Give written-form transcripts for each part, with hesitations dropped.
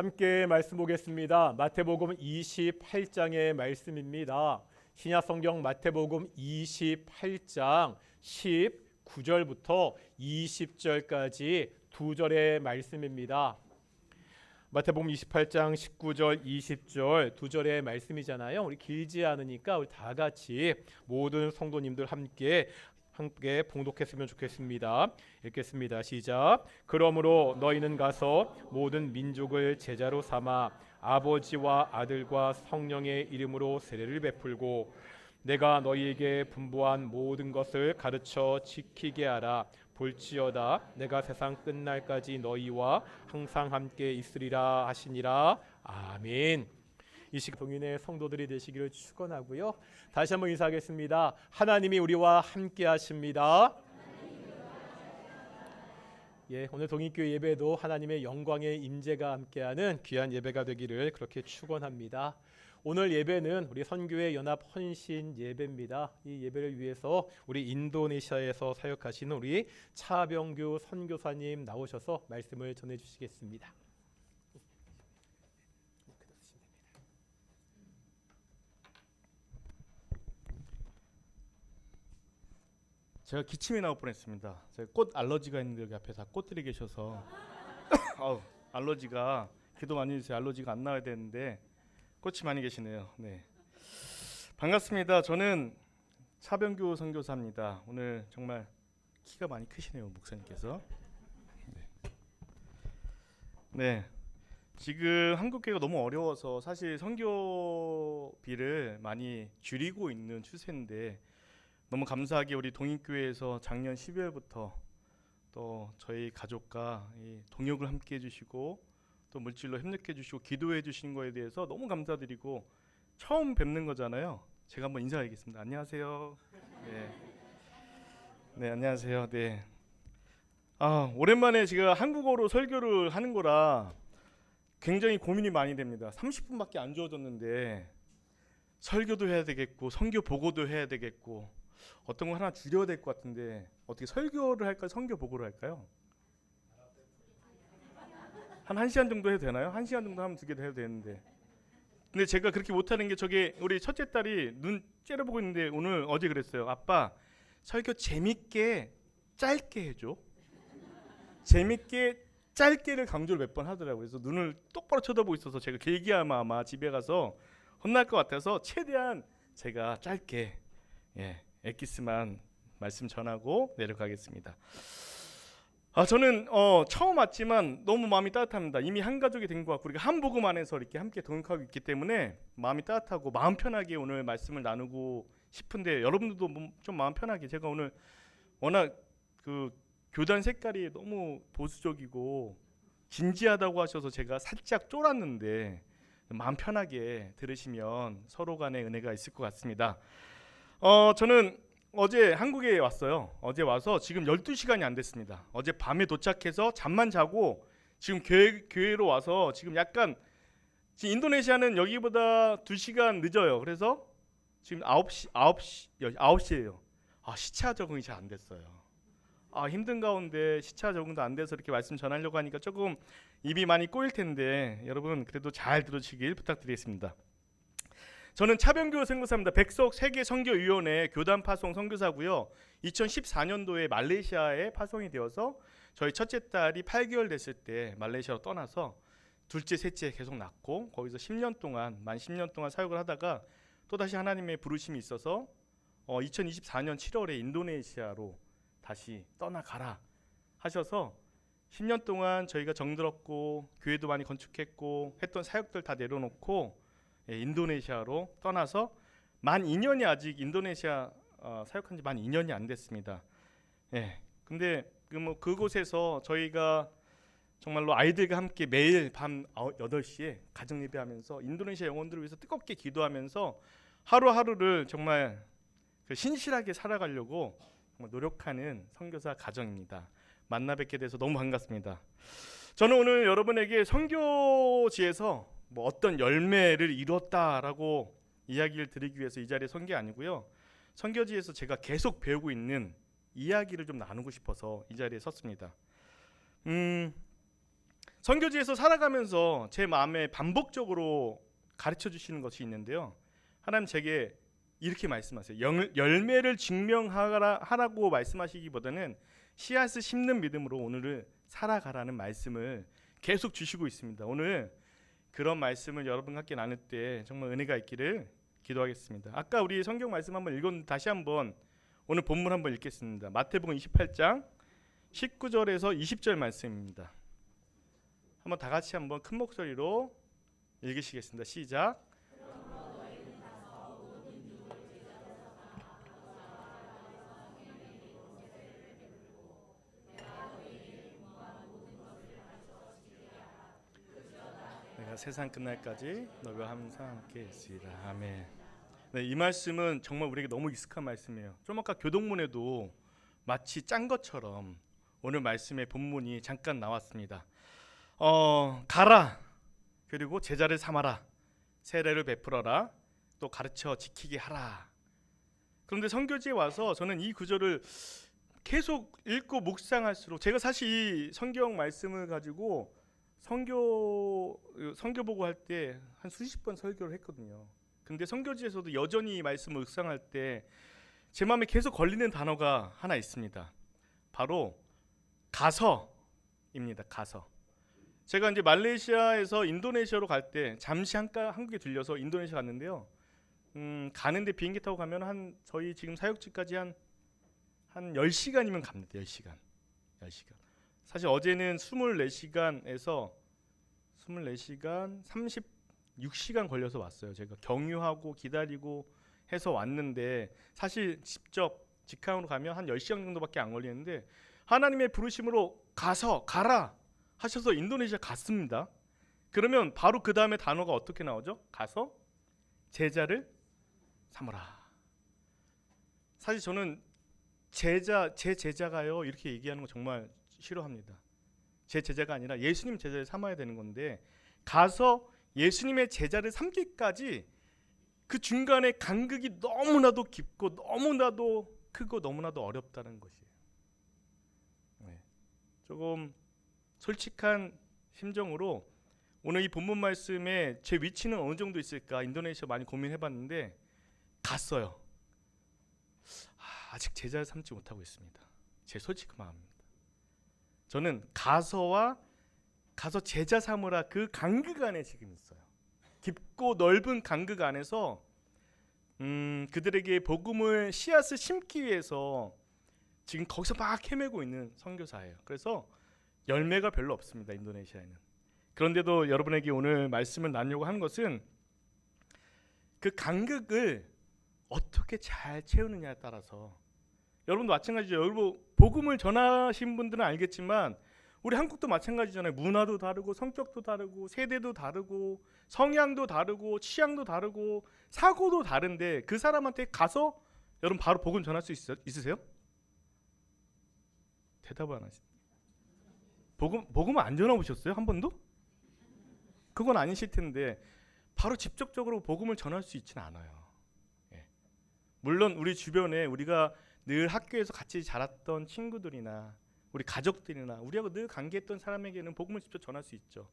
함께 말씀 보겠습니다. 마태복음 28장의 말씀입니다. 신약성경 마태복음 28장 19절부터 20절까지 두 절의 말씀입니다. 마태복음 28장 19절, 20절 두 절의 말씀이잖아요. 우리 길지 않으니까 우리 다 같이 모든 성도님들 함께 봉독했으면 좋겠습니다. 읽겠습니다. 시작. 그러므로 너희는 가서 모든 민족을 제자로 삼아 아버지와 아들과 성령의 이름으로 세례를 베풀고 내가 너희에게 분부한 모든 것을 가르쳐 지키게 하라. 볼지어다 내가 세상 끝날까지 너희와 항상 함께 있으리라 하시니라. 아멘. 이 시간 동인의 성도들이 되시기를 축원하고요. 다시 한번 인사하겠습니다. 하나님이 우리와 함께 하십니다. 오늘 동인교회 예배도 하나님의 영광의 임재가 함께하는 귀한 예배가 되기를 그렇게 축원합니다. 오늘 예배는 우리 선교회 연합 헌신 예배입니다. 이 예배를 위해서 우리 인도네시아에서 사역하시는 우리 차병규 선교사님 나오셔서 말씀을 전해 주시겠습니다. 제가 기침이 나올 뻔했습니다. 제가 꽃 알러지가 있는데 여기 앞에 다 꽃들이 계셔서 알러지가 기도 많이 해주세요. 알러지가 안 나와야 되는데 꽃이 많이 계시네요. 네, 반갑습니다. 저는 차병규 선교사입니다. 오늘 정말 키가 많이 크시네요, 목사님께서. 네, 지금 한국교회가 너무 어려워서 사실 선교비를 많이 줄이고 있는 추세인데 너무 감사하게 우리 동인교회에서 작년 12월부터 또 저희 가족과 이 동역을 함께 해주시고 또 물질로 협력해 주시고 기도해 주신 거에 대해서 너무 감사드리고 처음 뵙는 거잖아요. 제가 한번 인사드리겠습니다. 안녕하세요. 네, 안녕하세요. 네. 오랜만에 제가 한국어로 설교를 하는 거라 굉장히 고민이 많이 됩니다. 30분밖에 안 주어졌는데 설교도 해야 되겠고 선교 보고도 해야 되겠고 어떤 거 하나 줄여야 될 것 같은데 어떻게 설교를 할까요? 선교 보고를 할까요? 한 1시간 정도 해도 되나요? 1시간 정도 하면 2개 해도 되는데 근데 제가 그렇게 못하는 게 저게 우리 첫째 딸이 눈 째려보고 있는데 어제 그랬어요. 아빠 설교 재밌게 짧게 해줘. 재밌게 짧게를 강조를 몇 번 하더라고요. 그래서 눈을 똑바로 쳐다보고 있어서 제가 길게 하면 아마 집에 가서 혼날 것 같아서 최대한 제가 짧게 엑기스만 말씀 전하고 내려가겠습니다. 저는 처음 왔지만 너무 마음이 따뜻합니다. 이미 한 가족이 된 것 같고 우리가 한 복음 안에서 이렇게 함께 동역하고 있기 때문에 마음이 따뜻하고 마음 편하게 오늘 말씀을 나누고 싶은데 여러분들도 좀 마음 편하게 제가 오늘 워낙 그 교단 색깔이 너무 보수적이고 진지하다고 하셔서 제가 살짝 쫄았는데 마음 편하게 들으시면 서로 간의 은혜가 있을 것 같습니다. 저는 어제 한국에 왔어요. 어제 와서 지금 12시간이 안 됐습니다. 어제 밤에 도착해서 잠만 자고 지금 교회로 와서 지금 약간 지금 인도네시아는 여기보다 2시간 늦어요. 그래서 지금 9시예요. 시차 적응이 잘 안 됐어요. 힘든 가운데 시차 적응도 안 돼서 이렇게 말씀 전하려고 하니까 조금 입이 많이 꼬일 텐데 여러분 그래도 잘 들으시길 부탁드리겠습니다. 저는 차병규 선교사입니다. 백석 세계 선교위원회 교단 파송 선교사고요. 2014년도에 말레이시아에 파송이 되어서 저희 첫째 딸이 8개월 됐을 때 말레이시아로 떠나서 둘째, 셋째 계속 낳고 거기서 만 10년 동안 사역을 하다가 또다시 하나님의 부르심이 있어서 2024년 7월에 인도네시아로 다시 떠나가라 하셔서 10년 동안 저희가 정들었고 교회도 많이 건축했고 했던 사역들 다 내려놓고 인도네시아로 떠나서 만 2년이 아직 인도네시아 사역한 지 만 2년이 안 됐습니다. 근데 그곳에서 저희가 정말로 아이들과 함께 매일 밤 8시에 가정 예배하면서 인도네시아 영혼들을 위해서 뜨겁게 기도하면서 하루하루를 정말 신실하게 살아가려고 정말 노력하는 선교사 가정입니다. 만나 뵙게 돼서 너무 반갑습니다. 저는 오늘 여러분에게 선교지에서 어떤 열매를 이뤘다라고 이야기를 드리기 위해서 이 자리에 선 게 아니고요. 선교지에서 제가 계속 배우고 있는 이야기를 좀 나누고 싶어서 이 자리에 섰습니다. 선교지에서 살아가면서 제 마음에 반복적으로 가르쳐 주시는 것이 있는데요. 하나님 제게 이렇게 말씀하세요. 열매를 증명하라고 말씀하시기보다는 씨앗을 심는 믿음으로 오늘을 살아가라는 말씀을 계속 주시고 있습니다. 오늘 그런 말씀을 여러분과 함께 나눌 때 정말 은혜가 있기를 기도하겠습니다. 아까 우리 성경 말씀 한번 읽었는데 다시 한번 오늘 본문 한번 읽겠습니다. 마태복음 28장 19절에서 20절 말씀입니다. 한번 다 같이 한번 큰 목소리로 읽으시겠습니다. 시작. 내가 세상 끝날까지 너희와 항상 함께 있으리라. 아멘. 네, 이 말씀은 정말 우리에게 너무 익숙한 말씀이에요. 좀 아까 교동문에도 마치 짠 것처럼 오늘 말씀의 본문이 잠깐 나왔습니다. 가라, 그리고 제자를 삼아라, 세례를 베풀어라, 또 가르쳐 지키게 하라. 그런데 선교지에 와서 저는 이 구절을 계속 읽고 묵상할수록, 제가 사실 이 성경 말씀을 가지고 선교 보고 할 때 한 수십 번 설교를 했거든요. 근데 선교지에서도 여전히 이 말씀을 묵상할 때 제 마음에 계속 걸리는 단어가 하나 있습니다. 바로 가서입니다. 가서. 제가 이제 말레이시아에서 인도네시아로 갈 때 잠시 한국에 들려서 인도네시아 갔는데요. 가는데 비행기 타고 가면 저희 지금 사역지까지 한 10시간이면 갑니다. 10시간. 사실 어제는 24시간 36시간 걸려서 왔어요. 제가 경유하고 기다리고 해서 왔는데, 사실 직접 직항으로 가면 한 10시간 정도밖에 안 걸리는데 하나님의 부르심으로 가라 하셔서 인도네시아 갔습니다. 그러면 바로 그 다음에 단어가 어떻게 나오죠? 가서 제자를 삼으라. 사실 저는 제 제자가요 이렇게 얘기하는 거 정말 싫어합니다. 제 제자가 아니라 예수님 제자를 삼아야 되는 건데, 가서 예수님의 제자를 삼기까지 그 중간에 간극이 너무나도 깊고 너무나도 크고 너무나도 어렵다는 것이에요. 네. 조금 솔직한 심정으로 오늘 이 본문 말씀에 제 위치는 어느 정도 있을까 인도네시아 많이 고민해봤는데 갔어요. 아직 제자를 삼지 못하고 있습니다. 제 솔직한 마음입니다. 저는 가서 제자 삼으라 그 간극 안에 지금 있어요. 깊고 넓은 간극 안에서 그들에게 복음을 씨앗을 심기 위해서 지금 거기서 막 헤매고 있는 선교사예요. 그래서 열매가 별로 없습니다. 인도네시아에는. 그런데도 여러분에게 오늘 말씀을 나누려고 하는 것은 그 간극을 어떻게 잘 채우느냐에 따라서, 여러분도 마찬가지죠. 여러분 복음을 전하신 분들은 알겠지만 우리 한국도 마찬가지잖아요. 문화도 다르고 성격도 다르고 세대도 다르고 성향도 다르고 취향도 다르고 사고도 다른데 그 사람한테 가서 여러분 바로 복음 전할 수 있으세요? 대답을 안 하시죠. 복음 안 전해보셨어요? 한 번도? 그건 아니실 텐데 바로 직접적으로 복음을 전할 수 있지는 않아요. 예. 물론 우리 주변에 우리가 늘 학교에서 같이 자랐던 친구들이나 우리 가족들이나 우리하고 늘 관계했던 사람에게는 복음을 직접 전할 수 있죠.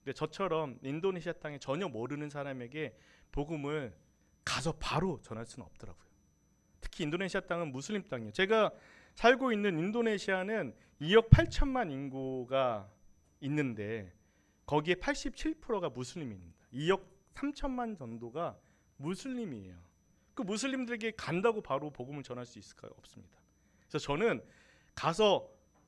근데 저처럼 인도네시아 땅에 전혀 모르는 사람에게 복음을 가서 바로 전할 수는 없더라고요. 특히 인도네시아 땅은 무슬림 땅이에요. 제가 살고 있는 인도네시아는 2억 8천만 인구가 있는데 거기에 87%가 무슬림입니다. 2억 3천만 정도가 무슬림이에요. 그 무슬림들에게 간다고 바로 복음을 전할 수 있을까요? 없습니다. 그래서 저는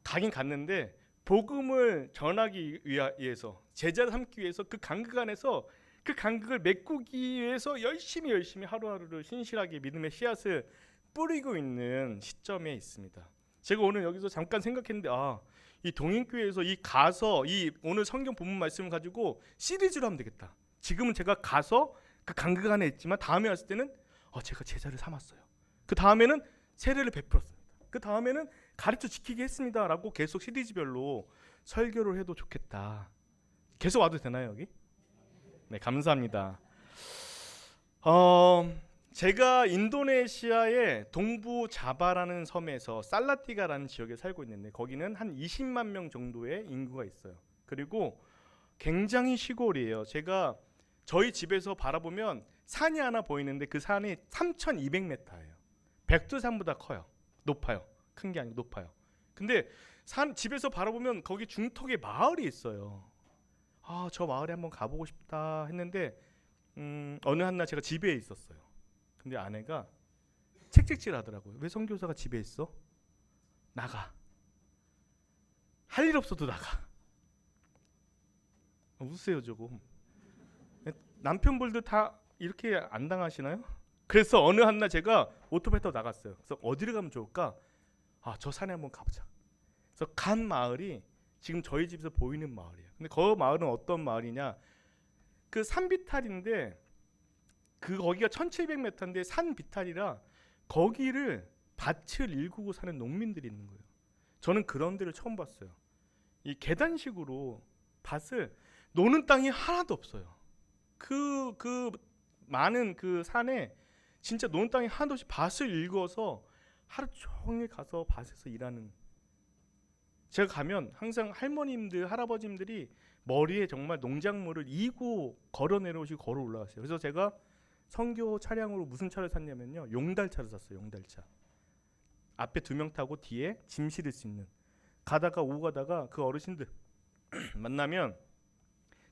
가긴 갔는데 복음을 전하기 위해서, 제자를 삼기 위해서 그 간극 안에서 그 간극을 메꾸기 위해서 열심히 하루하루를 신실하게 믿음의 씨앗을 뿌리고 있는 시점에 있습니다. 제가 오늘 여기서 잠깐 생각했는데 이 동인교회에서 이 오늘 성경 본문 말씀을 가지고 시리즈로 하면 되겠다. 지금은 제가 가서 그 간극 안에 있지만 다음에 왔을 때는 제가 제자를 삼았어요. 그 다음에는 세례를 베풀었습니다. 그 다음에는 가르쳐 지키게 했습니다라고 계속 시리즈별로 설교를 해도 좋겠다. 계속 와도 되나요 여기? 네, 감사합니다. 제가 인도네시아의 동부 자바라는 섬에서 살라티가라는 지역에 살고 있는데 거기는 한 20만 명 정도의 인구가 있어요. 그리고 굉장히 시골이에요. 제가 저희 집에서 바라보면 산이 하나 보이는데 그 산이 3,200m예요. 백두산보다 커요. 높아요. 큰 게 아니고 높아요. 근데 산 집에서 바라보면 거기 중턱에 마을이 있어요. 아, 저 마을에 한번 가보고 싶다 했는데 어느 한날 제가 집에 있었어요. 근데 아내가 책찍질 하더라고요. 왜 선교사가 집에 있어? 나가. 할 일 없어도 나가. 웃으세요 조금. 남편분들 다 이렇게 안 당하시나요? 그래서 어느 한날 제가 오토바이 타고 나갔어요. 그래서 어디를 가면 좋을까? 아, 저 산에 한번 가보자. 그래서 간 마을이 지금 저희 집에서 보이는 마을이에요. 근데 그 마을은 어떤 마을이냐? 그 산 비탈인데 거기가 1,700m인데 산 비탈이라 거기를 밭을 일구고 사는 농민들이 있는 거예요. 저는 그런 데를 처음 봤어요. 이 계단식으로 밭을 노는 땅이 하나도 없어요. 그 많은 그 산에 진짜 노는 땅이 하나도 없이 밭을 일궈서 하루 종일 가서 밭에서 일하는. 제가 가면 항상 할머님들, 할아버님들이 머리에 정말 농작물을 이고 걸어 내려오시고 걸어 올라가세요. 그래서 제가 선교 차량으로 무슨 차를 샀냐면요, 용달차를 샀어요. 용달차. 앞에 2명 타고 뒤에 짐 실을 수 있는. 가다가 오고 가다가 그 어르신들 만나면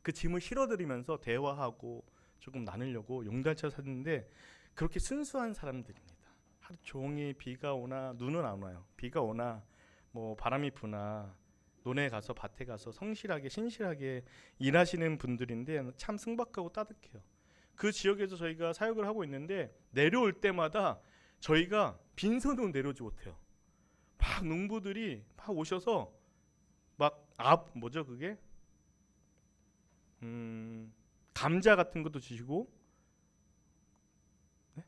그 짐을 실어드리면서 대화하고 조금 나누려고 용달차 샀는데, 그렇게 순수한 사람들입니다. 하루 종일 비가 오나 눈은 안 와요. 비가 오나 뭐 바람이 부나 논에 가서 밭에 가서 성실하게 신실하게 일하시는 분들인데 참 순박하고 따뜻해요. 그 지역에서 저희가 사역을 하고 있는데 내려올 때마다 저희가 빈손으로 내려오지 못해요. 막 농부들이 막 오셔서 막 뭐죠 그게? 감자 같은 것도 주시고, 네?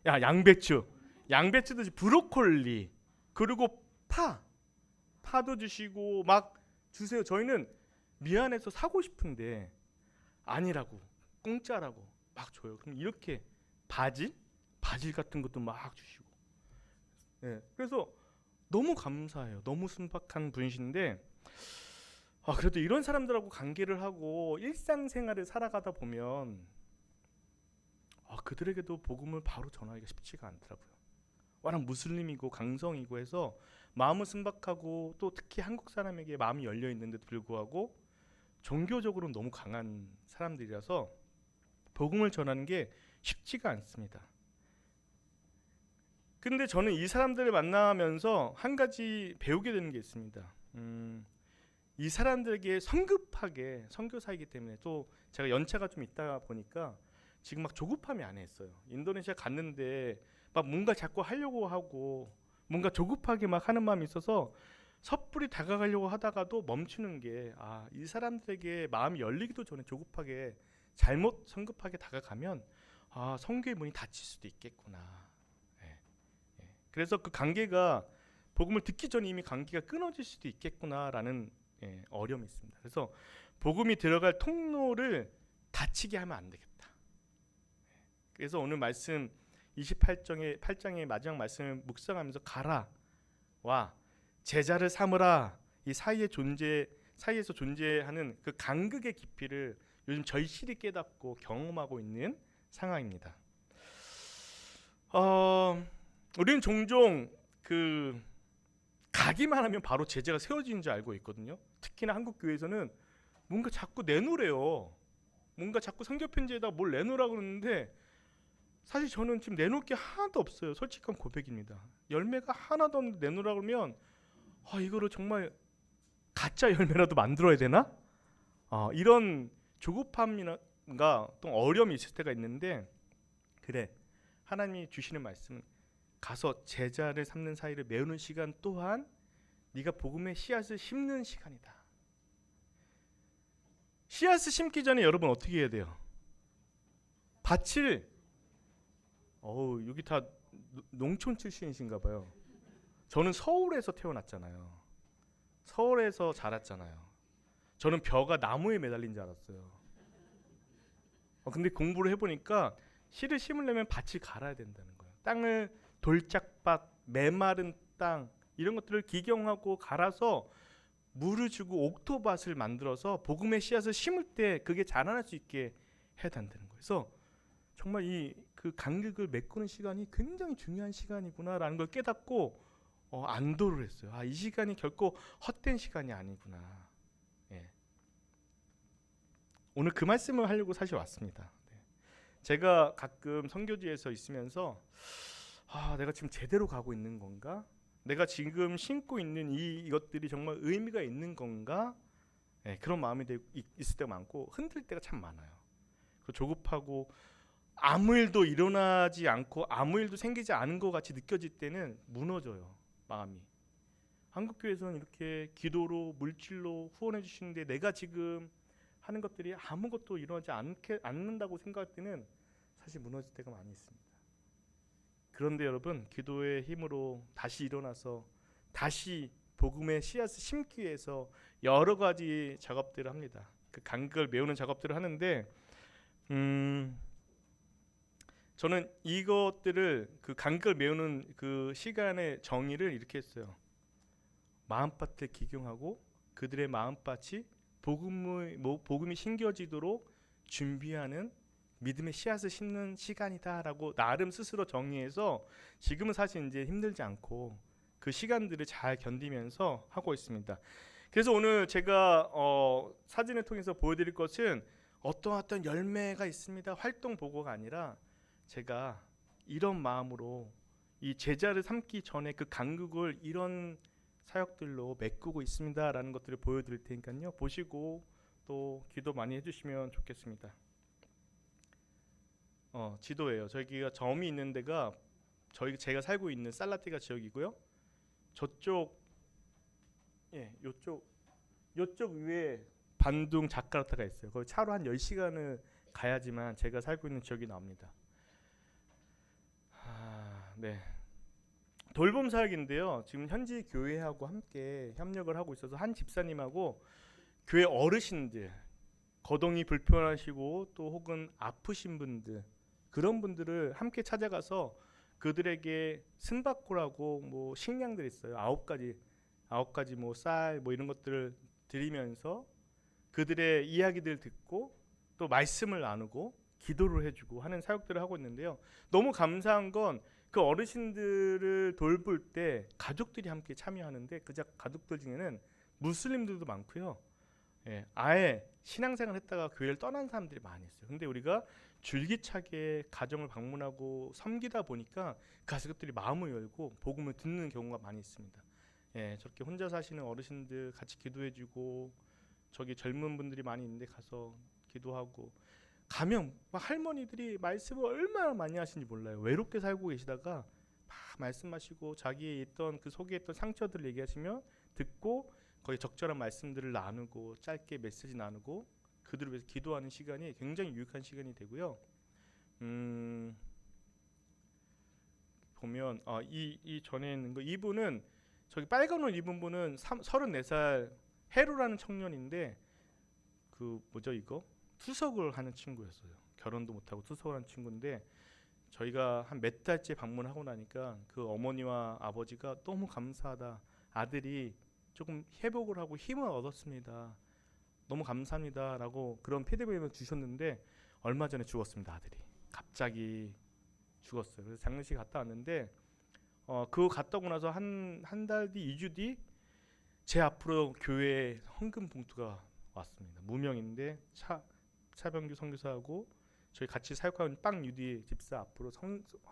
양배추도 주시고, 브로콜리, 그리고 파도 주시고 막 주세요. 저희는 미안해서 사고 싶은데 아니라고, 공짜라고 막 줘요. 그럼 이렇게 바질 같은 것도 막 주시고. 네, 그래서 너무 감사해요. 너무 순박한 분이신데, 그래도 이런 사람들하고 관계를 하고 일상생활을 살아가다 보면 그들에게도 복음을 바로 전하기가 쉽지가 않더라고요. 워낙 무슬림이고 강성이고 해서 마음은 순박하고, 또 특히 한국 사람에게 마음이 열려 있는데도 불구하고 종교적으로는 너무 강한 사람들이라서 복음을 전하는 게 쉽지가 않습니다. 근데 저는 이 사람들을 만나면서 한 가지 배우게 되는 게 있습니다. 이 사람들에게 성급하게, 선교사이기 때문에 또 제가 연차가 좀 있다 보니까 지금 막 조급함이 안에 있어요. 인도네시아 갔는데 막 뭔가 자꾸 하려고 하고 뭔가 조급하게 막 하는 마음이 있어서 섣불리 다가가려고 하다가도 멈추는 게, 이 사람들에게 마음이 열리기도 전에 조급하게 잘못 성급하게 다가가면 성교의 문이 닫힐 수도 있겠구나. 그래서 그 관계가, 복음을 듣기 전에 이미 관계가 끊어질 수도 있겠구나라는 어려움이 있습니다. 그래서 복음이 들어갈 통로를 닫히게 하면 안 되겠다. 그래서 오늘 말씀 28장의 마지막 말씀을 묵상하면서 가라와 제자를 삼으라, 이 사이에서 존재하는 그 간극의 깊이를 요즘 절실히 깨닫고 경험하고 있는 상황입니다. 우리는 종종 가기만 하면 바로 제자가 세워지는 줄 알고 있거든요. 특히나 한국 교회에서는 뭔가 자꾸 내놓으래요. 뭔가 자꾸 선교 편지에다 뭘 내놓으라고 그러는데, 사실 저는 지금 내놓을 게 하나도 없어요. 솔직한 고백입니다. 열매가 하나도 없는데 내놓으라고 그러면 이거를 정말 가짜 열매라도 만들어야 되나? 이런 조급함이나 또 어려움이 있을 때가 있는데, 그래, 하나님이 주시는 말씀, 가서 제자를 삼는 사이를 메우는 시간 또한 네가 복음의 씨앗을 심는 시간이다. 씨앗을 심기 전에 여러분 어떻게 해야 돼요? 밭을, 여기 다 농촌 출신이신가 봐요. 저는 서울에서 태어났잖아요. 서울에서 자랐잖아요. 저는 벼가 나무에 매달린 줄 알았어요. 근데 공부를 해보니까 씨를 심으려면 밭을 갈아야 된다는 거예요. 땅을, 돌짝밭, 메마른 땅, 이런 것들을 기경하고 갈아서 물을 주고 옥토밭을 만들어서 복음의 씨앗을 심을 때 그게 자라날 수 있게 해야 된다는 거예요. 그래서 정말 이 그 간극을 메꾸는 시간이 굉장히 중요한 시간이구나라는 걸 깨닫고 안도를 했어요. 이 시간이 결코 헛된 시간이 아니구나. 예. 오늘 그 말씀을 하려고 사실 왔습니다. 네. 제가 가끔 선교지에서 있으면서 내가 지금 제대로 가고 있는 건가? 내가 지금 신고 있는 이것들이 정말 의미가 있는 건가? 네, 그런 마음이 있을 때가 많고 흔들 때가 참 많아요. 조급하고 아무 일도 일어나지 않고 아무 일도 생기지 않은 것 같이 느껴질 때는 무너져요, 마음이. 한국교회에서는 이렇게 기도로 물질로 후원해 주시는데 내가 지금 하는 것들이 아무것도 일어나지 않는다고 생각할 때는 사실 무너질 때가 많이 있습니다. 그런데 여러분, 기도의 힘으로 다시 일어나서 다시 복음의 씨앗을 심기 위해서 여러 가지 작업들을 합니다. 그 간극을 메우는 작업들을 하는데 저는 이것들을 그 간극을 메우는 그 시간의 정의를 이렇게 했어요. 마음밭을 기경하고 그들의 마음밭이 복음이 심겨지도록 준비하는 믿음의 씨앗을 심는 시간이다라고 나름 스스로 정의해서 지금은 사실 이제 힘들지 않고 그 시간들을 잘 견디면서 하고 있습니다. 그래서 오늘 제가 사진을 통해서 보여드릴 것은 어떤 열매가 있습니다, 활동 보고가 아니라 제가 이런 마음으로 이 제자를 삼기 전에 그 간극을 이런 사역들로 메꾸고 있습니다라는 것들을 보여드릴 테니까요. 보시고 또 기도 많이 해주시면 좋겠습니다. 지도예요. 저기가 점이 있는 데가 제가 살고 있는 살라티가 지역이고요. 저쪽 요쪽 위에 반둥 자카르타가 있어요. 거기 차로 한 10시간을 가야지만 제가 살고 있는 지역이 나옵니다. 네. 돌봄 사역인데요. 지금 현지 교회하고 함께 협력을 하고 있어서 한 집사님하고 교회 어르신들, 거동이 불편하시고 또 혹은 아프신 분들, 그런 분들을 함께 찾아가서 그들에게 승박고라고 뭐 식량들이 있어요. 9가지 뭐 쌀 뭐 이런 것들을 드리면서 그들의 이야기들을 듣고 또 말씀을 나누고 기도를 해주고 하는 사역들을 하고 있는데요. 너무 감사한 건 그 어르신들을 돌볼 때 가족들이 함께 참여하는데 그 가족들 중에는 무슬림들도 많고요. 아예 신앙생활 했다가 교회를 떠난 사람들이 많이 있어요. 근데 우리가 줄기차게 가정을 방문하고 섬기다 보니까 가족들이 마음을 열고 복음을 듣는 경우가 많이 있습니다. 저렇게 혼자 사시는 어르신들 같이 기도해주고 저기 젊은 분들이 많이 있는데 가서 기도하고 가면 막 할머니들이 말씀을 얼마나 많이 하시는지 몰라요. 외롭게 살고 계시다가 막 말씀하시고 자기의 있던 그 속에 있던 상처들을 얘기하시면 듣고 거기 적절한 말씀들을 나누고 짧게 메시지 나누고 그들을 위해서 기도하는 시간이 굉장히 유익한 시간이 되고요. 보면 이 전에 있는 거 이분은 저기 빨간 옷 입은 분은 34살 헤로라는 청년인데 그 뭐죠 이거? 투석을 하는 친구였어요. 결혼도 못하고 투석을 하는 친구인데 저희가 한 몇 달째 방문하고 나니까 그 어머니와 아버지가 너무 감사하다. 아들이 조금 회복을 하고 힘을 얻었습니다. 너무 감사합니다라고 그런 피드백을 주셨는데 얼마 전에 죽었습니다. 아들이 갑자기 죽었어요. 그래서 장례식 갔다 왔는데 그거 갔다 오고 나서 한 달 뒤, 2주 뒤 제 앞으로 교회에 헌금 봉투가 왔습니다. 무명인데 차병규 선교사하고 저희 같이 사역하는 빵유디 집사 앞으로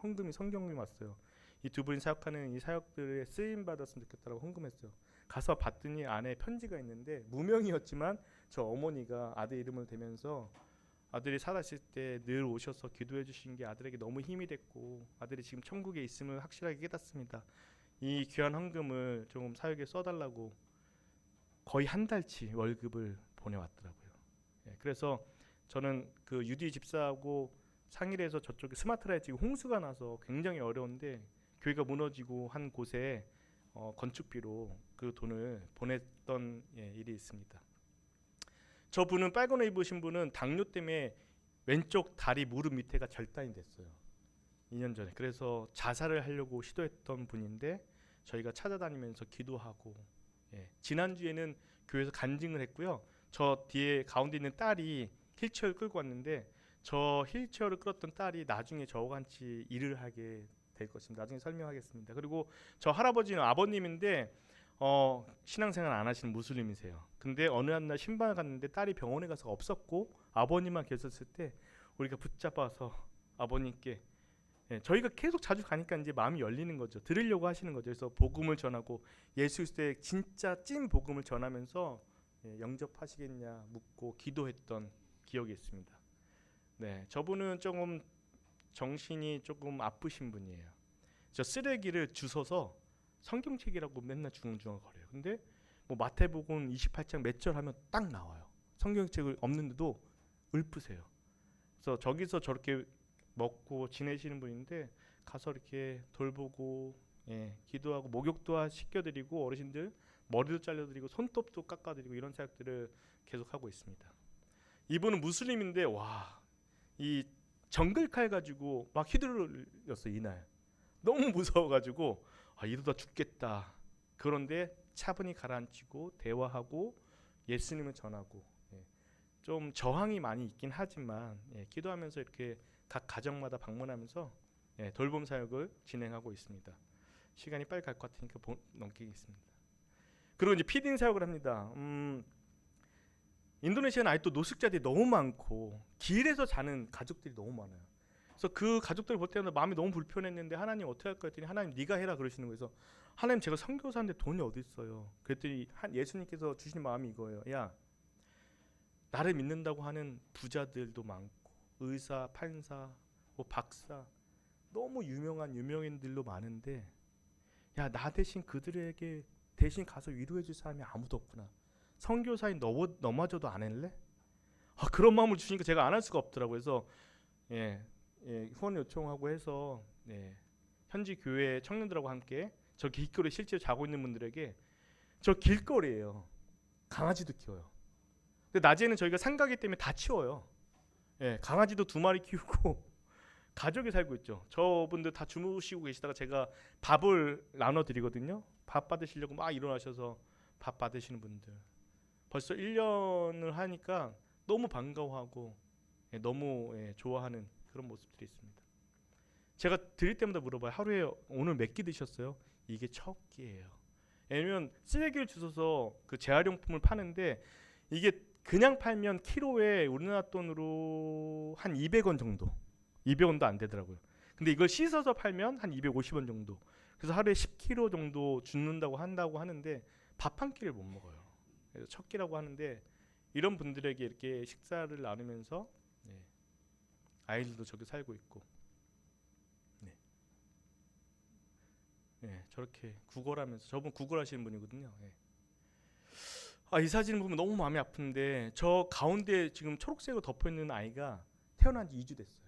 헌금이 성경금이 왔어요. 이 두 분이 사역하는 이 사역들에 쓰임 받았으면 좋겠다라고 헌금했어요. 가서 봤더니 안에 편지가 있는데 무명이었지만 저 어머니가 아들 이름을 대면서 아들이 살았을 때 늘 오셔서 기도해 주신 게 아들에게 너무 힘이 됐고 아들이 지금 천국에 있음을 확실하게 깨닫습니다. 이 귀한 헌금을 좀 사역에 써달라고 거의 한 달치 월급을 보내왔더라고요. 그래서 저는 그 유디 집사하고 상의를 해서 저쪽에 스마트라에 지금 홍수가 나서 굉장히 어려운데 교회가 무너지고 한 곳에 건축비로 그 돈을 보냈던 일이 있습니다. 저분은 빨간 옷 입으신 분은 당뇨 때문에 왼쪽 다리 무릎 밑에가 절단이 됐어요. 2년 전에. 그래서 자살을 하려고 시도했던 분인데 저희가 찾아다니면서 기도하고 지난주에는 교회에서 간증을 했고요. 저 뒤에 가운데 있는 딸이 휠체어를 끌고 왔는데 저 휠체어를 끌었던 딸이 나중에 저와 같이 일을 하게 될 것입니다. 나중에 설명하겠습니다. 그리고 저 할아버지는 아버님인데 신앙생활 안 하시는 무슬림이세요. 근데 어느 한날 신방을 갔는데 딸이 병원에 가서 없었고 아버님만 계셨을 때 우리가 붙잡아서 아버님께 저희가 계속 자주 가니까 이제 마음이 열리는 거죠. 들으려고 하시는 거죠. 그래서 복음을 전하고 예수 그리스도의 진짜 찐 복음을 전하면서 영접하시겠냐 묻고 기도했던 기억이 있습니다. 네, 저분은 조금 정신이 조금 아프신 분이에요. 저 쓰레기를 주워서 성경책이라고 맨날 중얼중얼거려요. 근데 뭐 마태복음 28장 몇 절 하면 딱 나와요. 성경책을 없는데도 읊으세요. 그래서 저기서 저렇게 먹고 지내시는 분인데 가서 이렇게 돌보고 기도하고 목욕도 시켜드리고 어르신들 머리도 잘라드리고 손톱도 깎아드리고 이런 사역들을 계속하고 있습니다. 이분은 무슬림인데 이 정글칼 가지고 막 휘둘렸어 이날. 너무 무서워가지고 이러다 죽겠다. 그런데 차분히 가라앉히고 대화하고 예수님을 전하고 좀 저항이 많이 있긴 하지만 기도하면서 이렇게 각 가정마다 방문하면서 돌봄 사역을 진행하고 있습니다. 시간이 빨리 갈 것 같으니까 넘기겠습니다. 그리고 이제 피딩 사역을 합니다. 인도네시아는 아직도 노숙자들이 너무 많고 길에서 자는 가족들이 너무 많아요. 그래서 그 가족들 볼 때마다 마음이 너무 불편했는데 하나님 어떻게 할까 했더니 하나님 네가 해라 그러시는 거예요. 그래서 하나님 제가 선교사인데 돈이 어디 있어요. 그랬더니 예수님께서 주신 마음이 이거예요. 야, 나를 믿는다고 하는 부자들도 많고 의사, 판사, 뭐 박사 너무 유명한 유명인들도 많은데 야, 나 대신 그들에게 대신 가서 위로해 줄 사람이 아무도 없구나. 선교사인 너마저도 안 할래? 그런 마음을 주시니까 제가 안 할 수가 없더라고요. 그래서 후원 요청하고 해서 현지 교회 청년들하고 함께 저 길거리에 실제로 자고 있는 분들에게 저 길거리예요. 강아지도 키워요. 근데 낮에는 저희가 상가기 때문에 다 치워요. 강아지도 2마리 키우고 가족이 살고 있죠. 저분들 다 주무시고 계시다가 제가 밥을 나눠드리거든요. 밥 받으시려고 막 일어나셔서 밥 받으시는 분들 벌써 1년을 하니까 너무 반가워하고 너무 좋아하는 그런 모습들이 있습니다. 제가 드릴 때마다 물어봐요. 하루에 오늘 몇 끼 드셨어요? 이게 첫 끼예요. 왜냐면 쓰레기를 주워서 그 재활용품을 파는데 이게 그냥 팔면 키로에 우리나라 돈으로 한 200원 정도, 200원도 안 되더라고요. 근데 이걸 씻어서 팔면 한 250원 정도. 그래서 하루에 10kg 정도 줍는다고 한다고 하는데 밥 한 끼를 못 먹어요. 그래서 첫 끼라고 하는데 이런 분들에게 이렇게 식사를 나누면서 아이들도 저기 살고 있고 저렇게 구걸하면서 저분 구걸하시는 분이거든요. 이 사진을 보면 너무 마음이 아픈데 저 가운데 지금 초록색으로 덮여있는 아이가 태어난 지 2주 됐어요.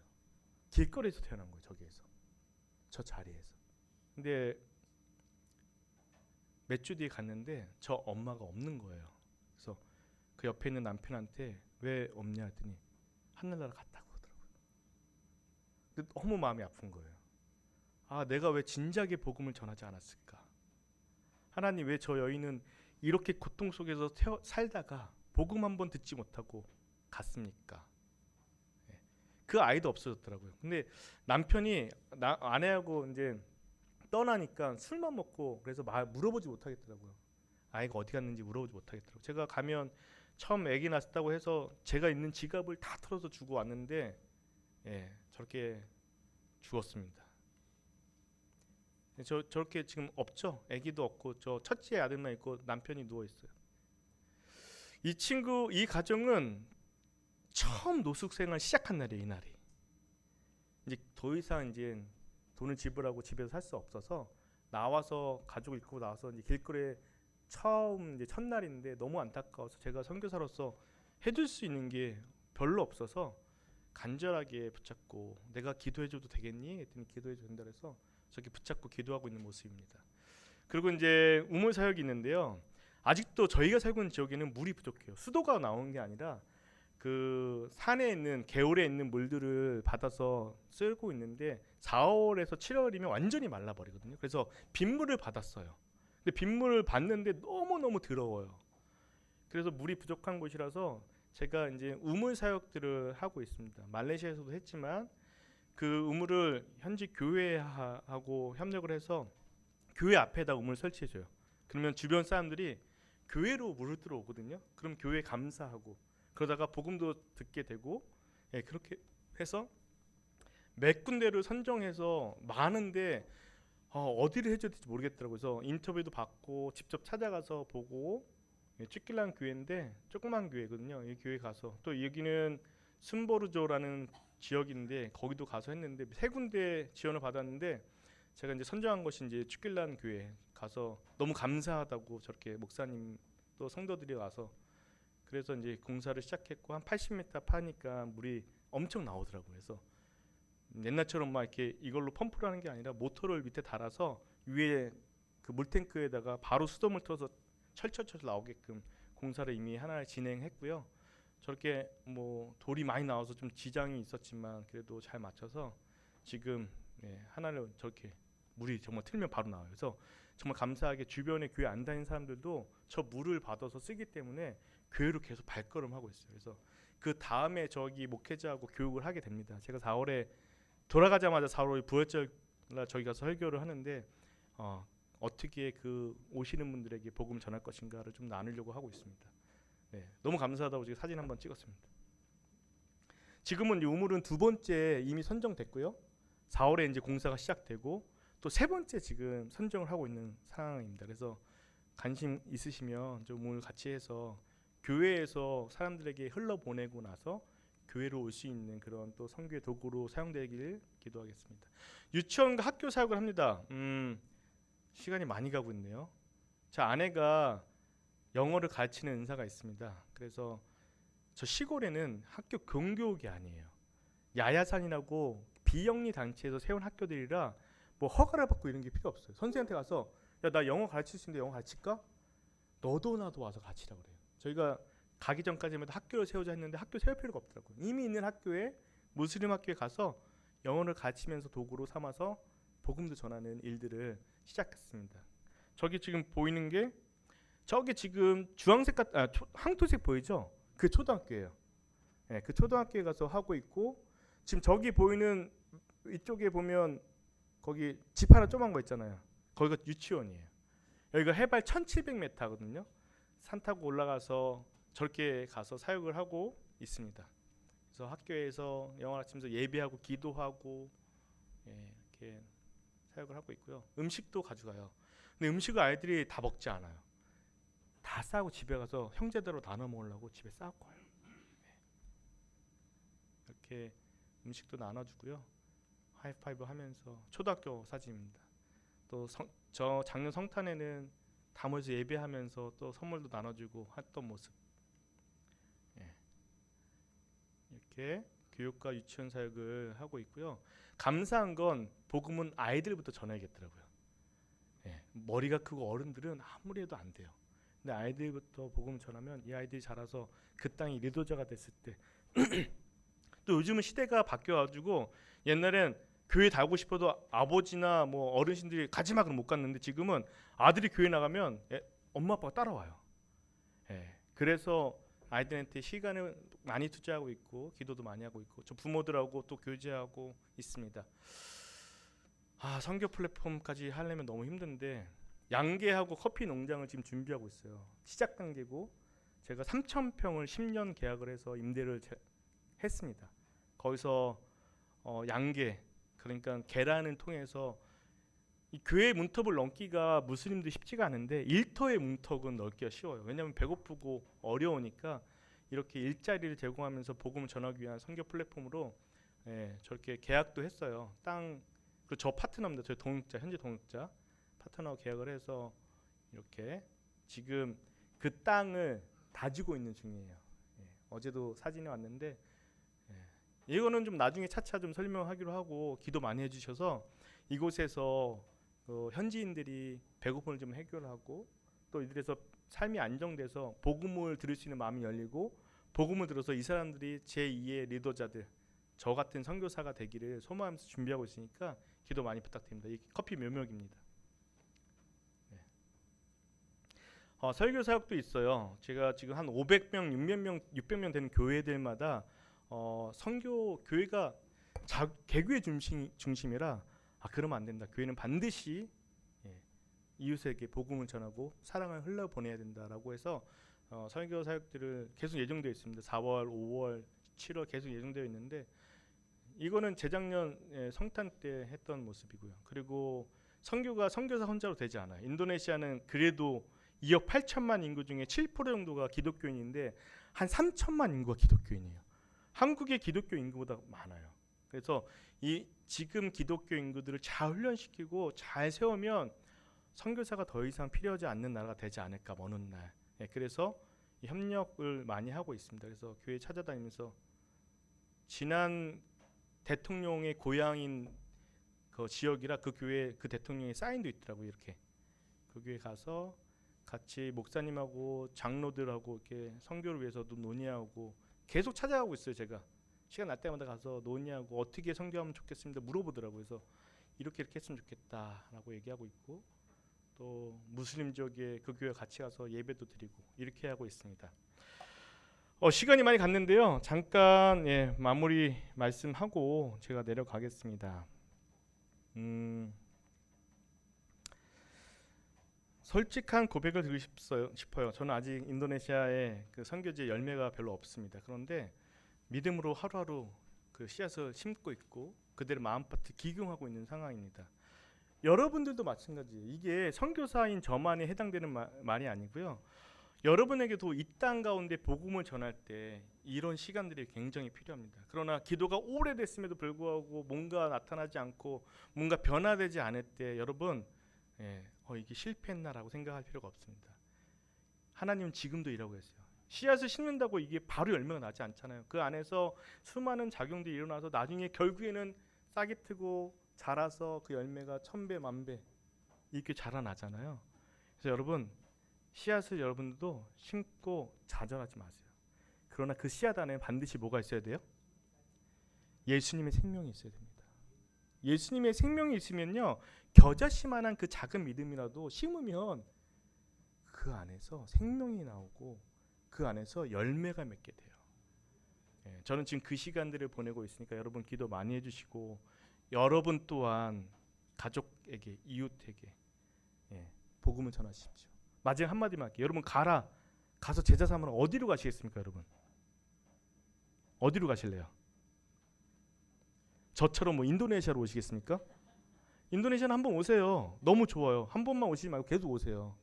길거리에서 태어난 거예요. 저기에서 저 자리에서. 근데 몇 주 뒤에 갔는데 저 엄마가 없는 거예요. 그래서 그 옆에 있는 남편한테 왜 없냐 했더니 하늘나라 갔다고 하더라고요. 근데 너무 마음이 아픈 거예요. 내가 왜 진작에 복음을 전하지 않았을까? 하나님 왜 저 여인은 이렇게 고통 속에서 살다가 복음 한번 듣지 못하고 갔습니까? 그 아이도 없어졌더라고요. 근데 남편이 아내하고 이제 떠나니까 술만 먹고 그래서 물어보지 못하겠더라고요. 아이가 어디 갔는지 물어보지 못하겠더라고요. 제가 가면 처음 아기 낳았다고 해서 제가 있는 지갑을 다 털어서 주고 왔는데 저렇게 죽었습니다. 저렇게 지금 없죠. 아기도 없고 저 첫째 아들만 있고 남편이 누워 있어요. 이 가정은 처음 노숙생활 시작한 날이에요. 이 날이. 이제 더 이상 이제 돈을 지불하고 집에서 살 수 없어서 나와서 가족을 이끌고 나와서 이제 길거리에 처음 이제 첫날인데 너무 안타까워서 제가 선교사로서 해줄 수 있는 게 별로 없어서 간절하게 붙잡고 내가 기도해줘도 되겠니? 했더니 기도해줘도 된다 그래서 저렇게 붙잡고 기도하고 있는 모습입니다. 그리고 이제 우물 사역이 있는데요. 아직도 저희가 살고 있는 지역에는 물이 부족해요. 수도가 나오는 게 아니라 그 산에 있는 개울에 있는 물들을 받아서 쓰고 있는데 4월에서 7월이면 완전히 말라버리거든요. 그래서 빗물을 받았어요. 근데 빗물을 받는데 너무너무 더러워요. 그래서 물이 부족한 곳이라서 제가 이제 우물 사역들을 하고 있습니다. 말레이시아에서도 했지만 그 우물을 현지 교회하고 협력을 해서 교회 앞에다 우물 설치해줘요. 그러면 주변 사람들이 교회로 물을 들어오거든요. 그럼 교회 감사하고 그러다가 복음도 듣게 되고, 예, 그렇게 해서 몇 군데를 선정해서 많은데 어디를 해줘야 될지 모르겠더라고요. 그래서 인터뷰도 받고 직접 찾아가서 보고, 예, 쭈낄란 교회인데 조그만 교회거든요. 이 교회 가서 또 여기는 순보르조라는 지역인데 거기도 가서 했는데 세 군데 지원을 받았는데 제가 이제 선정한 것이 이제 쭈낄란 교회 가서 너무 감사하다고 저렇게 목사님 또 성도들이 와서 그래서 이제 공사를 시작했고 한 80m 파니까 물이 엄청 나오더라고요. 그래서 옛날처럼 막 이렇게 이걸로 펌프를 하는 게 아니라 모터를 밑에 달아서 위에 그 물탱크에다가 바로 수돗물 틀어서 철철철 나오게끔 공사를 이미 하나 진행했고요. 저렇게 뭐 돌이 많이 나와서 좀 지장이 있었지만 그래도 잘 맞춰서 지금, 예, 하나를 저렇게 물이 정말 틀면 바로 나와요. 그래서 정말 감사하게 주변에 교회 안 다니는 사람들도 저 물을 받아서 쓰기 때문에 교회로 계속 발걸음하고 있어요. 그래서 그 다음에 저기 목회자하고 교육을 하게 됩니다. 제가 4월에 돌아가자마자 4월에 부활절 날 저기 가서 설교를 하는데 어떻게 그 오시는 분들에게 복음을 전할 것인가를 좀 나누려고 하고 있습니다. 네, 너무 감사하다고 지금 사진 한번 찍었습니다. 지금은 이 우물은 두 번째 이미 선정됐고요. 4월에 이제 공사가 시작되고 또 세 번째 지금 선정을 하고 있는 상황입니다. 그래서 관심 있으시면 좀 우물 같이 해서 교회에서 사람들에게 흘러보내고 나서 교회로 올 수 있는 그런 또 선교의 도구로 사용되기를 기도하겠습니다. 유치원과 학교 사역을 합니다. 시간이 많이 가고 있네요. 제 아내가 영어를 가르치는 은사가 있습니다. 그래서 저 시골에는 학교 공교육이 아니에요. 야야산이라고 비영리 단체에서 세운 학교들이라 뭐 허가를 받고 이런 게 필요 없어요. 선생님한테 가서 야, 나 영어 가르칠 수 있는데 영어 가르칠까? 너도 나도 와서 가르치라고 그래요. 저희가 가기 전까지만 학교를 세우자 했는데 학교 세울 필요가 없더라고요. 이미 있는 학교에 무슬림 학교에 가서 영어를 가르치면서 도구로 삼아서 복음도 전하는 일들을 시작했습니다. 저기 지금 보이는 게 저기 지금 주황색 황토색 보이죠? 그 초등학교예요. 네, 그 초등학교에 가서 하고 있고 지금 저기 보이는 이쪽에 보면 거기 집 하나 조그만 거 있잖아요. 거기가 유치원이에요. 여기가 해발 1700m거든요. 산 타고 올라가서 저렇게 가서 사역을 하고 있습니다. 그래서 학교에서 영어 가르치면서 예배하고 기도하고, 예, 이렇게 사역을 하고 있고요. 음식도 가져가요. 근데 음식을 아이들이 다 먹지 않아요. 다 싸고 집에 가서 형제대로 나눠 먹으려고 집에 싸고 와요. 이렇게 음식도 나눠주고요. 하이파이브 하면서 초등학교 사진입니다. 또 저 작년 성탄에는 다 모여서 예배하면서 또 선물도 나눠주고 했던 모습. 예. 이렇게 교육과 유치원 사역을 하고 있고요. 감사한 건 복음은 아이들부터 전해야겠더라고요. 예. 머리가 크고 어른들은 아무리 해도 안 돼요. 근데 아이들부터 복음을 전하면 이 아이들이 자라서 그 땅이 리더자가 됐을 때 또 요즘은 시대가 바뀌어가지고 옛날엔 교회 다니고 싶어도 아버지나 뭐 어르신들이 가지마 그러면 못 갔는데 지금은 아들이 교회 나가면 엄마 아빠가 따라와요. 예. 그래서 아이들한테 시간을 많이 투자하고 있고 기도도 많이 하고 있고 저 부모들하고 또 교제하고 있습니다. 선교 플랫폼까지 하려면 너무 힘든데 양계하고 커피 농장을 지금 준비하고 있어요. 시작 단계고 제가 3,000평을 10년 계약을 해서 임대를 했습니다. 거기서 양계 그러니까 계란을 통해서 이 교회 문턱을 넘기가 무슬림도 쉽지가 않은데 일터의 문턱은 넓기가 쉬워요. 왜냐하면 배고프고 어려우니까 이렇게 일자리를 제공하면서 복음을 전하기 위한 선교 플랫폼으로, 예, 저렇게 계약도 했어요. 땅, 그리고 저 파트너입니다. 저희 동역자, 현재 동역자 파트너와 계약을 해서 이렇게 지금 그 땅을 다지고 있는 중이에요. 예, 어제도 사진이 왔는데, 이거는 좀 나중에 차차 좀 설명하기로 하고 기도 많이 해주셔서 이곳에서 현지인들이 배고픔을 좀 해결하고 또 이들에서 삶이 안정돼서 복음을 들을 수 있는 마음이 열리고 복음을 들어서 이 사람들이 제2의 리더자들 저 같은 선교사가 되기를 소망하면서 준비하고 있으니까 기도 많이 부탁드립니다. 이 커피 묘목입니다. 네. 설교 사역도 있어요. 제가 지금 한 500명, 600명 되는 교회들마다 선교 교회가 개교의 중심이라 그러면 안 된다. 교회는 반드시 이웃에게 복음을 전하고 사랑을 흘려 보내야 된다라고 해서 설교 사역들을 계속 예정되어 있습니다. 4월, 5월, 7월 계속 예정되어 있는데 이거는 재작년 성탄 때 했던 모습이고요. 그리고 선교가 선교사 혼자로 되지 않아요. 인도네시아는 그래도 2억 8천만 인구 중에 7% 정도가 기독교인인데 한 3천만 인구가 기독교인이에요. 한국의 기독교 인구보다 많아요. 그래서 이 지금 기독교 인구들을 잘 훈련시키고 잘 세우면 선교사가 더 이상 필요하지 않는 나라가 되지 않을까 먼 훗날. 그래서 이 협력을 많이 하고 있습니다. 그래서 교회 찾아다니면서 지난 대통령의 고향인 그 지역이라 그 교회 그 대통령의 사인도 있더라고요. 이렇게 그 교회 가서 같이 목사님하고 장로들하고 이렇게 선교를 위해서도 논의하고 계속 찾아가고 있어요. 제가 시간 날 때마다 가서 논의하고 어떻게 선교하면 좋겠습니다 물어보더라고요. 그래서 이렇게 했으면 좋겠다라고 얘기하고 있고 또 무슬림 지역에 그 교회 같이 가서 예배도 드리고 이렇게 하고 있습니다. 시간이 많이 갔는데요. 잠깐 마무리 말씀하고 제가 내려가겠습니다. 솔직한 고백을 드리고 싶어요. 저는 아직 인도네시아에 그 선교지의 열매가 별로 없습니다. 그런데 믿음으로 하루하루 그 씨앗을 심고 있고 그들의 마음밭을 기경하고 있는 상황입니다. 여러분들도 마찬가지예요. 이게 선교사인 저만에 해당되는 말이 아니고요. 여러분에게도 이 땅 가운데 복음을 전할 때 이런 시간들이 굉장히 필요합니다. 그러나 기도가 오래됐음에도 불구하고 뭔가 나타나지 않고 뭔가 변화되지 않을 때 여러분 이게 실패했나라고 생각할 필요가 없습니다. 하나님은 지금도 일하고 계세요. 씨앗을 심는다고 이게 바로 열매가 나지 않잖아요. 그 안에서 수많은 작용들이 일어나서 나중에 결국에는 싹이 트고 자라서 그 열매가 1000배, 10,000배 이렇게 자라나잖아요. 그래서 여러분 씨앗을 여러분들도 심고 좌절하지 마세요. 그러나 그 씨앗 안에 반드시 뭐가 있어야 돼요? 예수님의 생명이 있어야 됩니다. 예수님의 생명이 있으면요 겨자씨만한 그 작은 믿음이라도 심으면 그 안에서 생명이 나오고 그 안에서 열매가 맺게 돼요. 저는 지금 그 시간들을 보내고 있으니까 여러분 기도 많이 해주시고 여러분 또한 가족에게 이웃에게 복음을 전하십시오. 마지막 한마디만 할게요. 여러분 가서 제자 삼으러 어디로 가시겠습니까? 여러분 어디로 가실래요? 저처럼 뭐 인도네시아로 오시겠습니까? 인도네시아는 한번 오세요. 너무 좋아요. 한 번만 오시지 말고 계속 오세요.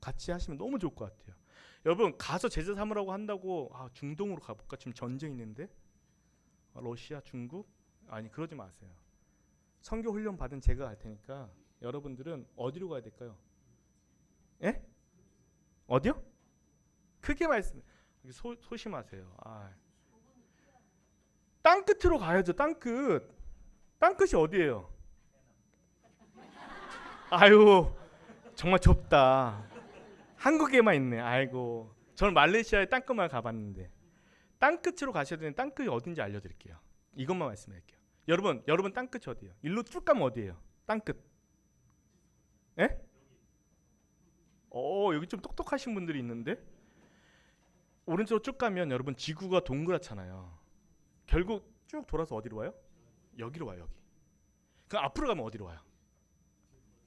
같이 하시면 너무 좋을 것 같아요. 여러분 가서 제자 삼으라고 한다고 중동으로 가볼까? 지금 전쟁 있는데 러시아, 중국? 아니 그러지 마세요. 선교 훈련 받은 제가 갈 테니까 여러분들은 어디로 가야 될까요? 예? 어디요? 크게 말씀. 소심하세요. 땅 끝으로 가야죠. 땅 끝. 땅 끝이 어디예요? 아유 정말 좁다. 한국에만 있네. 아이고 저는 말레이시아에 땅 끝만 가봤는데 땅 끝으로 가셔야 되는 땅 끝이 어딘지 알려드릴게요. 이것만 말씀드릴게요. 여러분 땅 끝이 어디예요? 일로 쭉 가면 어디예요? 땅 끝. 예? 여기 좀 똑똑하신 분들이 있는데 오른쪽으로 쭉 가면 여러분 지구가 동그랗잖아요. 결국 쭉 돌아서 어디로 와요? 여기로 와요. 여기. 그럼 앞으로 가면 어디로 와요?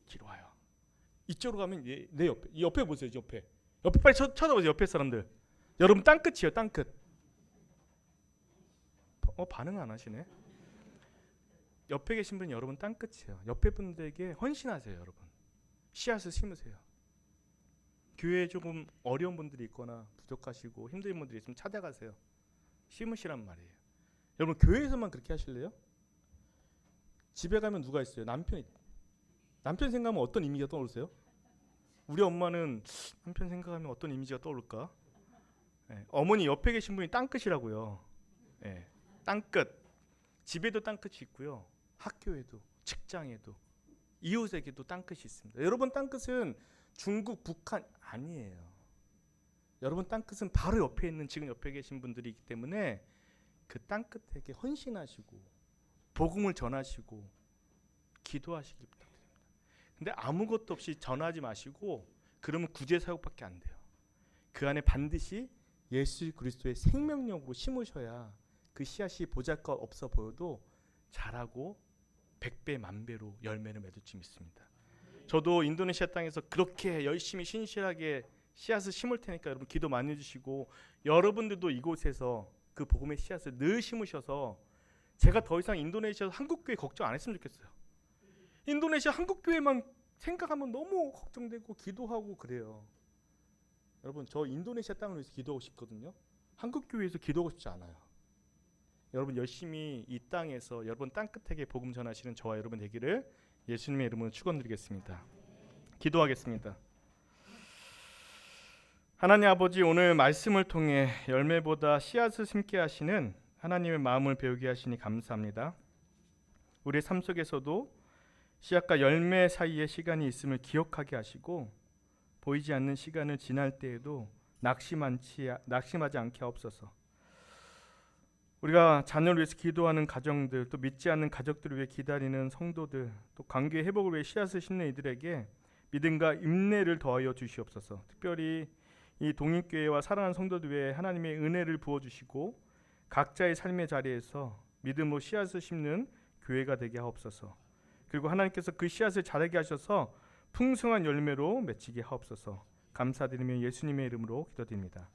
뒤로 와요. 이쪽으로 가면 내 옆에, 이 옆에 보세요. 옆에 빨리 쳐다보세요. 옆에 사람들. 여러분 땅 끝이에요. 땅 끝. 반응 안 하시네. 옆에 계신 분이 여러분 땅 끝이에요. 옆에 분들에게 헌신하세요. 여러분 씨앗을 심으세요. 교회에 조금 어려운 분들이 있거나 부족하시고 힘든 분들이 있으면 찾아가세요. 심으시란 말이에요. 여러분 교회에서만 그렇게 하실래요? 집에 가면 누가 있어요? 남편 생각하면 어떤 이미지가 떠오르세요? 우리 엄마는 남편 생각하면 어떤 이미지가 떠오를까? 어머니 옆에 계신 분이 땅끝이라고요. 땅끝. 집에도 땅끝이 있고요. 학교에도 직장에도 이웃에게도 땅끝이 있습니다. 여러분 땅끝은 중국, 북한 아니에요. 여러분 땅끝은 바로 옆에 있는 지금 옆에 계신 분들이 있기 때문에 그 땅끝에게 헌신하시고 복음을 전하시고 기도하시기 부탁드립니다. 근데 아무것도 없이 전하지 마시고 그러면 구제 사역밖에 안 돼요. 그 안에 반드시 예수 그리스도의 생명력으로 심으셔야 그 씨앗이 보잘것 없어 보여도 자라고 100배 만배로 열매를 맺을 줄 믿습니다. 저도 인도네시아 땅에서 그렇게 열심히 신실하게 씨앗을 심을 테니까 여러분 기도 많이 해주시고, 여러분들도 이곳에서 그 복음의 씨앗을 늘 심으셔서 제가 더 이상 인도네시아 한국교회 걱정 안 했으면 좋겠어요. 인도네시아 한국교회만 생각하면 너무 걱정되고 기도하고 그래요. 여러분 저 인도네시아 땅을 위해서 기도하고 싶거든요. 한국교회에서 기도하고 싶지 않아요. 여러분 열심히 이 땅에서 여러분 땅끝에게 복음 전하시는 저와 여러분 되기를 예수님의 이름으로 축원드리겠습니다. 기도하겠습니다. 하나님 아버지, 오늘 말씀을 통해 열매보다 씨앗을 심게 하시는 하나님의 마음을 배우게 하시니 감사합니다. 우리의 삶 속에서도 씨앗과 열매 사이의 시간이 있음을 기억하게 하시고, 보이지 않는 시간을 지날 때에도 낙심하지 않게 하옵소서. 우리가 자녀를 위해서 기도하는 가정들, 또 믿지 않는 가족들을 위해 기다리는 성도들, 또 관계 회복을 위해 씨앗을 심는 이들에게 믿음과 인내를 더하여 주시옵소서. 특별히 이 동익교회와 사랑하는 성도들 위해 하나님의 은혜를 부어주시고 각자의 삶의 자리에서 믿음으로 씨앗을 심는 교회가 되게 하옵소서. 그리고 하나님께서 그 씨앗을 자라게 하셔서 풍성한 열매로 맺히게 하옵소서. 감사드리며 예수님의 이름으로 기도드립니다.